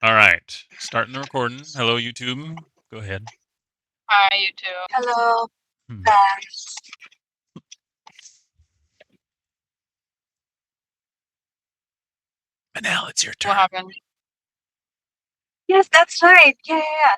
All right. Starting the recording. Hello, YouTube. Go ahead. Hi, you too. Hello, Hmm. guys. And now it's your turn. What happened? Yes, that's right. Yeah.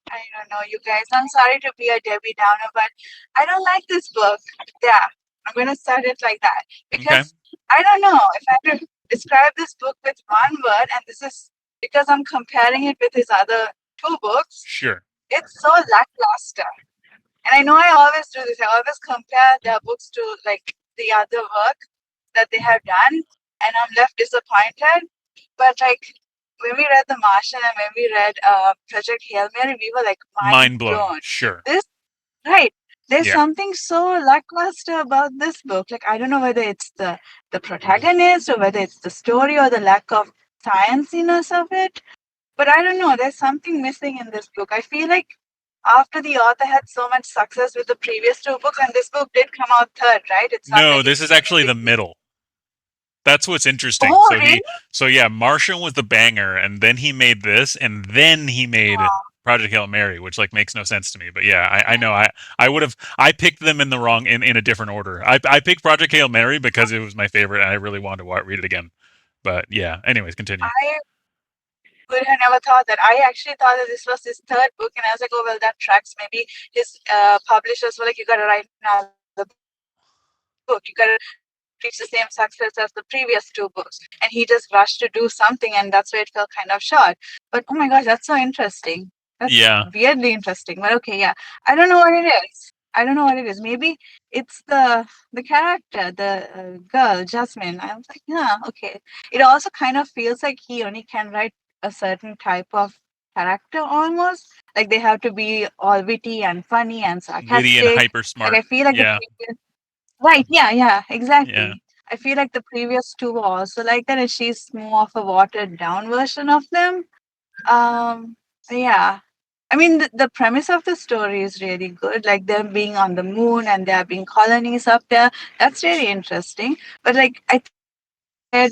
I don't know, you guys. I'm sorry to be a Debbie Downer, but I don't like this book. Yeah, I'm gonna start it like that Okay. because I don't know if I could describe this book with one word, and this is because I'm comparing it with his other two books. Sure. It's so lackluster, and I know I always do this. I always compare their books to like the other work that they have done, and I'm left disappointed. But like when we read The Martian and when we read Project Hail Mary, we were like mind Mind blown. blown. Sure. This right. There's Yeah. something so lackluster about this book. Like I don't know whether it's the protagonist or whether it's the story or the lack of scienciness of it. But I don't know. There's something missing in this book. I feel like after the author had so much success with the previous two books, and this book did come out third, right? It's not No, like this it's is been in actually the between. middle. That's what's interesting. Oh, really? Yeah, Martian was the banger, and then he made this, and then he made Project Hail Mary, which like makes no sense to me. But yeah, I know I picked them in the wrong in a different order. I picked Project Hail Mary because it was my favorite, and I really wanted to read it again. But yeah, anyways, continue. I would have never thought that. I actually thought that this was his third book, and I was like, oh, well, that tracks. Maybe his publishers were like, you got to write another book. You got to reach the same success as the previous two books. And he just rushed to do something, and that's why it fell kind of short. But oh my gosh, that's so interesting. That's Yeah, weirdly interesting. But okay, yeah. I don't know what it is. I don't know what it is. Maybe it's the character, the girl, Jasmine. I was like, yeah, okay. It also kind of feels like he only can write a certain type of character almost. Like they have to be all witty and funny and witty and sarcastic. hyper Like smart. I feel like the Yeah, previous right, yeah, yeah. exactly. I feel like the previous two were also like that, and she's more of a watered down version of them. Um, yeah. I mean, the premise of the story is really good. Like them being on the moon and there being colonies up there. That's really interesting. But like I said,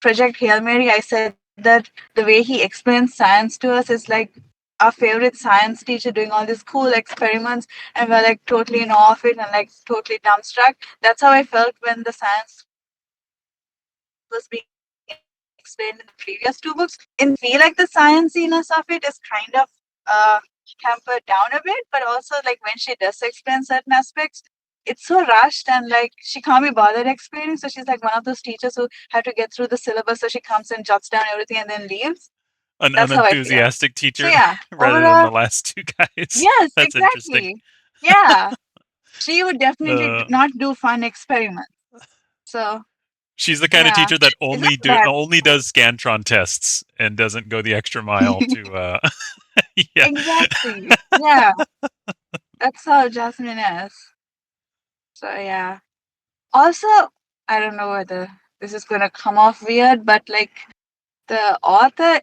Project Hail Mary, I said that the way he explains science to us is like our favorite science teacher doing all these cool experiments, and we're like totally in awe of it and like totally dumbstruck. That's how I felt when the science was being explained in the previous two books. And feel like the scienciness of it is kind of uh, tempered down a bit, but also like when she does explain certain aspects, it's so rushed and like she can't be bothered explaining. So she's like one of those teachers who have to get through the syllabus. So she comes and jots down everything and then leaves. An That's how I feel. unenthusiastic So teacher yeah, rather than overall, the last two guys. yes, That's interesting. exactly. Yeah, she would definitely Uh, not do fun experiments. So she's the kind of yeah, teacher that it's not bad. only does Scantron tests and doesn't go the extra mile to yeah. Exactly. Yeah, that's how Jasmine is. So yeah. Also, I don't know whether this is gonna come off weird, but like the author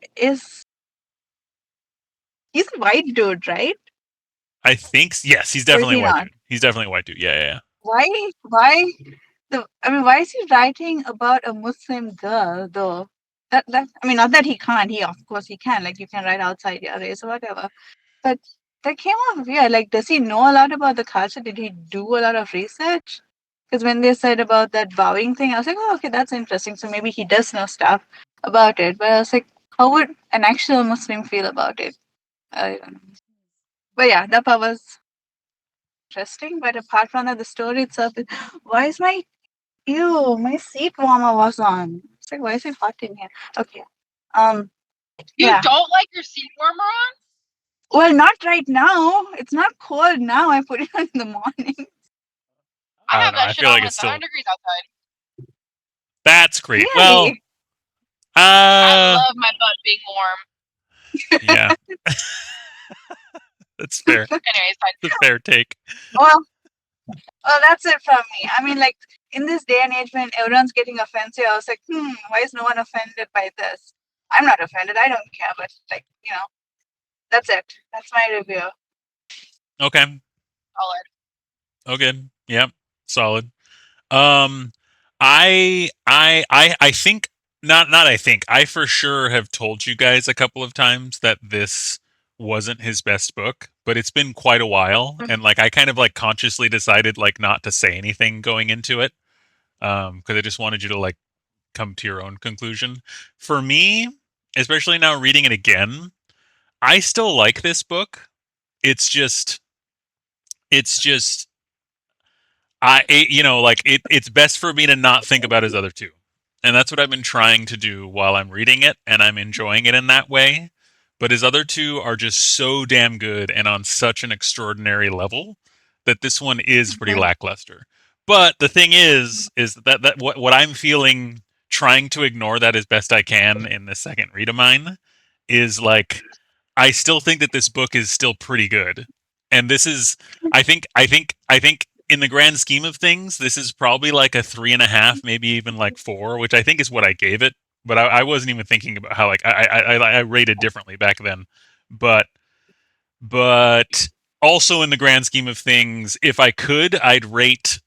he's a white dude, right? I think yes, he's Or is definitely a he white not? dude. He's definitely a white dude. Yeah. Why why why is he writing about a Muslim girl though? That I mean not that he can't, he of course he can, like you can write outside your race or whatever. But that came off weird. Like, does he know a lot about the culture? Did he do a lot of research? Because when they said about that bowing thing, I was like, oh, okay, that's interesting. So maybe he does know stuff about it. But I was like, how would an actual Muslim feel about it? I don't know. But yeah, that part was interesting. But apart from that, the story itself, why is my seat warmer was on? It's like, why is it hot in here? Okay. Um, You yeah. don't like your seat warmer on? Well, not right now. It's not cold now. I put it on in the morning. I I don't have know. that I shit feel on like when it's it's 100 still degrees outside. that's great. Well, Really? I uh, love my butt being warm. yeah, that's fair. Anyways, It's a fair take. Well, well, that's it from me. I mean, like in this day and age when everyone's getting offensive, I was like, why is no one offended by this? I'm not offended. I don't care. But like, that's it. That's my review. Okay. solid. Okay. Yep. Solid. Um, I think not I think I for sure have told you guys a couple of times that this wasn't his best book, but it's been quite a while, and like I kind of like consciously decided like not to say anything going into it, because I just wanted you to like come to your own conclusion. For me, especially now reading it again, I still like this book. It's just it's just like it's best for me to not think about his other two. And that's what I've been trying to do while I'm reading it, and I'm enjoying it in that way. But his other two are just so damn good and on such an extraordinary level that this one is pretty lackluster. But the thing is that what I'm feeling, trying to ignore that as best I can in the second read of mine, is like I still think that this book is still pretty good. And this is, I think in the grand scheme of things, this is probably like a 3.5, maybe even like 4, which I think is what I gave it. But I wasn't even thinking about how like I rated differently back then. But but also in the grand scheme of things, if I could, I'd rate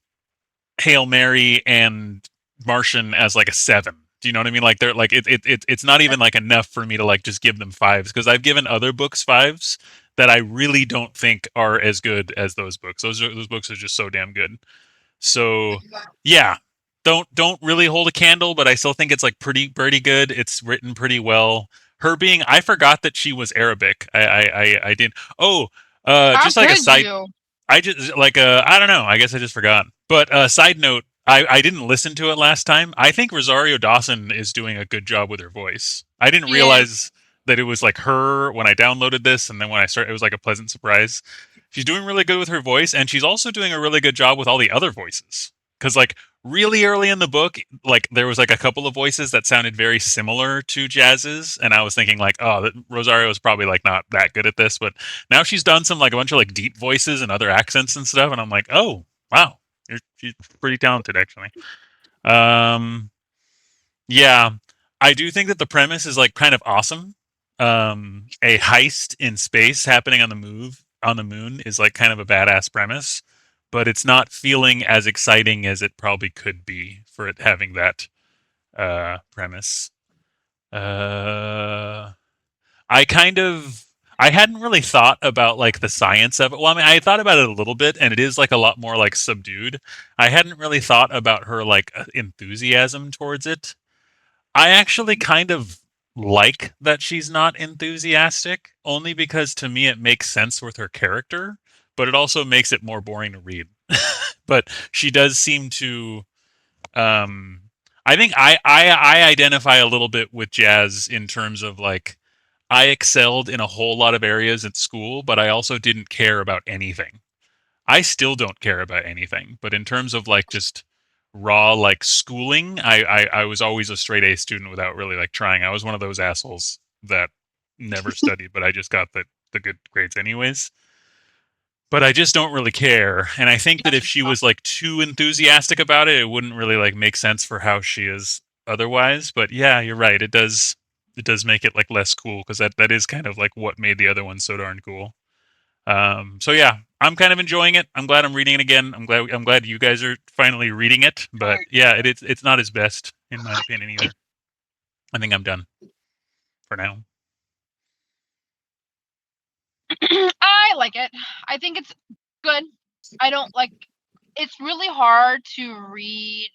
Hail Mary and Martian as like a 7. Do you know what I mean? Like they're like it's not even like enough for me to like just give them 5s, because I've given other books 5s that I really don't think are as good as those books. Those books are just so damn good. So yeah, don't really hold a candle, but I still think it's like pretty good. It's written pretty well. Her being, I forgot that she was Arabic. I didn't. Oh, How just like a could side, you? I just like I don't know. I guess I just forgot. But side note, I didn't listen to it last time. I think Rosario Dawson is doing a good job with her voice. I didn't She is. realize that it was like her when I downloaded this, and then when I started, it was like a pleasant surprise. She's doing really good with her voice, and she's also doing a really good job with all the other voices. Because like really early in the book, like there was like a couple of voices that sounded very similar to Jazz's, and I was thinking like, oh, Rosario is probably like not that good at this, but now she's done some like a bunch of like deep voices and other accents and stuff, and I'm like, oh wow, she's pretty talented actually. Um, yeah, I do think that the premise is like kind of awesome. A heist in space happening on the moon is like kind of a badass premise, but it's not feeling as exciting as it probably could be for it having that premise. Uh, I kind of I hadn't really thought about like the science of it. Well, I mean, I thought about it a little bit, and it is like a lot more like subdued. I hadn't really thought about her like enthusiasm towards it. I actually kind of like that she's not enthusiastic, only because to me it makes sense with her character, but it also makes it more boring to read. But she does seem to um I think I identify a little bit with Jazz in terms of like I excelled in a whole lot of areas at school, but I also didn't care about anything. I still don't care about anything, but in terms of like just raw like schooling, I was always a straight A student without really like trying. I was one of those assholes that never studied, but I just got the good grades anyways. But I just don't really care. And I think that if she was like too enthusiastic about it, it wouldn't really like make sense for how she is otherwise. But yeah, you're right. It does make it like less cool, because that is kind of like what made the other one so darn cool. So yeah, I'm kind of enjoying it. I'm glad I'm reading it again. I'm glad you guys are finally reading it. But yeah, it's not his best in my opinion either. I think I'm done for now. I like it. I think it's good. I don't like. It's really hard to read,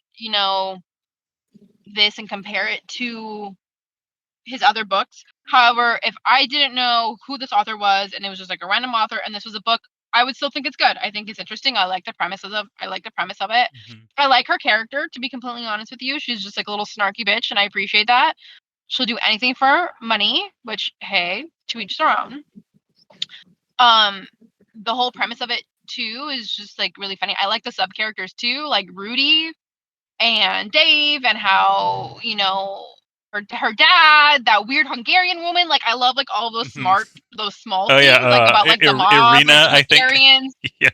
this and compare it to his other books. However, if I didn't know who this author was and it was just like a random author and this was a book, I would still think it's good. I think it's interesting. I like the premise of it. Mhm. I like her character, to be completely honest with you. She's just like a little snarky bitch, and I appreciate that. She'll do anything for money, which hey, to each their own. Um, the whole premise of it too is just like really funny. I like the sub characters too, like Rudy and Dave, and how her dad, that weird Hungarian woman. Like I love like all Mhm. those small Oh things like yeah, about like the mob, like Irina, the I think. Hungarians. Yeah.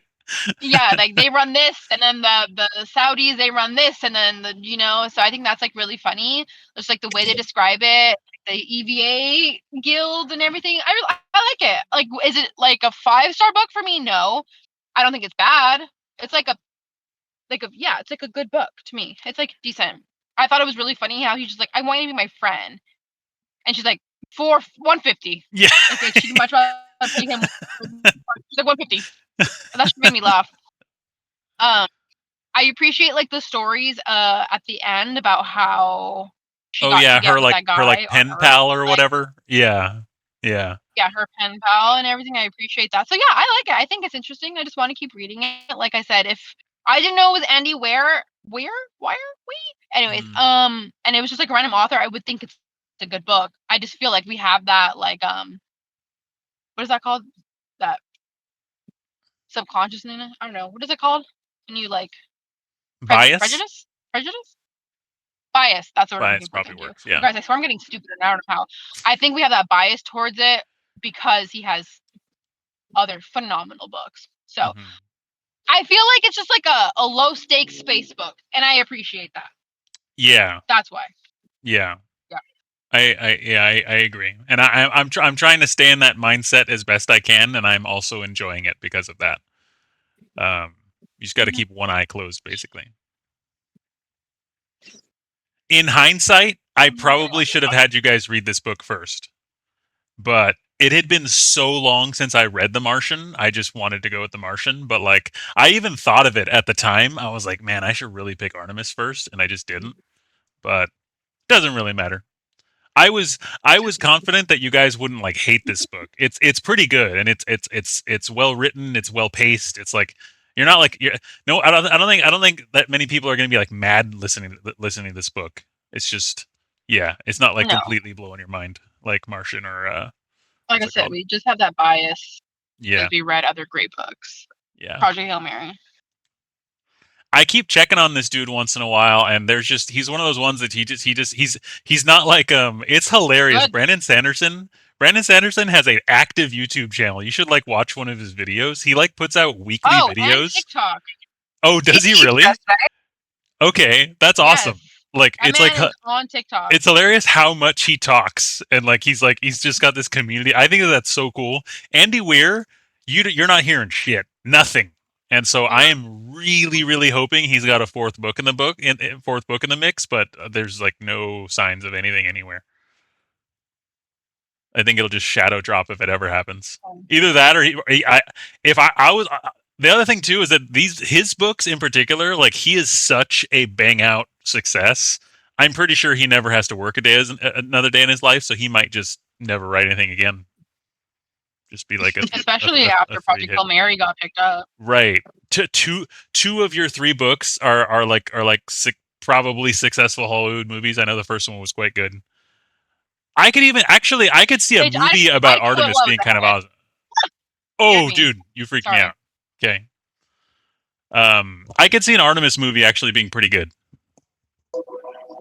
Yeah, like they run this, and then the Saudis they run this, and then So I think that's like really funny. Just like the way they describe it, the EVA guild and everything. I like it. Like, is it like a 5-star book for me? No, I don't think it's bad. It's like a like it's like a good book to me. It's like decent. I thought it was really funny how he's just like, I want you to be my friend, and she's like, for 150. Yeah. Like she'd much rather pay him. She's like 150. That should made me laugh. I appreciate like the stories at the end about how she Oh got yeah, together her with like that guy on pen Earth. pal or Like, whatever. Yeah. Yeah. yeah, her pen pal and everything. I appreciate that. So yeah, I like it. I think it's interesting. I just want to keep reading it. Like I said, if I didn't know it was Andy Weir, why are we? Anyways, and it was just like a random author, I would think it's a good book. I just feel like we have that like what is that called? That subconsciousness. I don't know. What is it called? When you like Bias? prejudice? Bias. That's what I'm Bias looking for. probably Thank you. works. Yeah. Guys, I swear I'm getting stupid and I don't know how. I think we have that bias towards it because he has other phenomenal books. So Mhm. I feel like it's just like a low stakes space book, and I appreciate that. Yeah. That's why. Yeah. Yeah. I agree, and I'm trying to stay in that mindset as best I can, and I'm also enjoying it because of that. You just got to keep one eye closed, basically. In hindsight, I probably should have had you guys read this book first, but it had been so long since I read The Martian. I just wanted to go with The Martian, but like I even thought of it at the time. I was like, man, I should really pick Artemis first, and I just didn't. But it doesn't really matter. I was confident that you guys wouldn't like hate this book. It's pretty good, and it's well written. It's well paced. It's like you're not like you're no. I don't think that many people are going to be like mad listening to this book. It's just yeah. It's not like No. completely blowing your mind like Martian or Like I what's it said, called? we just have that bias Yeah, because we read other great books. yeah. Project Hail Mary. I keep checking on this dude once in a while, and there's just he's one of those ones that he's not like it's hilarious. Good. Brandon Sanderson has an active YouTube channel. You should like watch one of his videos. He like puts out weekly Oh, and videos. TikTok. Oh, does he really? That's right. Okay, that's Yes. awesome. Like That it's man like is on TikTok. it's hilarious how much he talks, and like he's just got this community. I think that's so cool. Andy Weir, you're not hearing shit, nothing, and so I am really hoping he's got a fourth book in the mix, but there's like no signs of anything anywhere. I think it'll just shadow drop if it ever happens. Either that or I was. The other thing too is that his books in particular, like he is such a bang out success. I'm pretty sure he never has to work another day in his life, so he might just never write anything again. Just be like Especially after Project hit. Hail Mary got picked up. Right. Two of your three books are probably successful Hollywood movies. I know the first one was quite good. I could see a Which movie about Artemis being kind of awesome. Oh, dude, you freaked me out. Okay. I could see an Artemis movie actually being pretty good.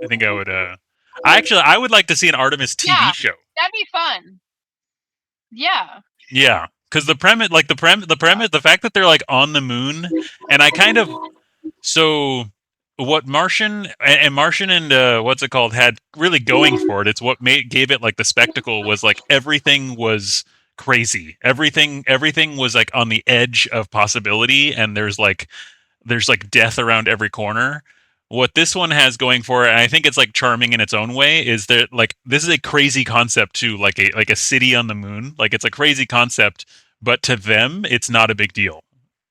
I think I would. I would like to see an Artemis TV show. That'd be fun. Yeah. Yeah, because the fact that they're like on the moon, and I kind of so what Martian and what's it called had really going for it. It's what gave it like the spectacle was like everything was crazy. Everything was like on the edge of possibility, and there's like death around every corner. What this one has going for it, and I think it's like charming in its own way, is that like this is a crazy concept too, like a city on the moon. Like it's a crazy concept, but to them, it's not a big deal.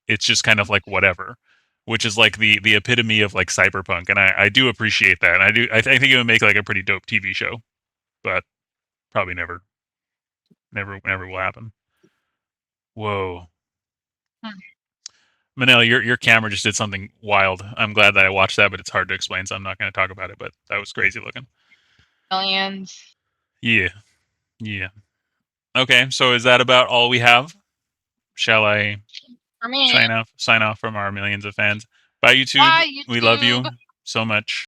It's just kind of like whatever, which is like the epitome of like cyberpunk, and I do appreciate that. And I think it would make like a pretty dope TV show, but probably never will happen. Whoa. Manel, your camera just did something wild. I'm glad that I watched that, but it's hard to explain, so I'm not going to talk about it. But that was crazy looking. Millions. Yeah. Okay, so is that about all we have? Shall I For me. sign off from our millions of fans? Bye, YouTube. Bye, We love you YouTube. so much.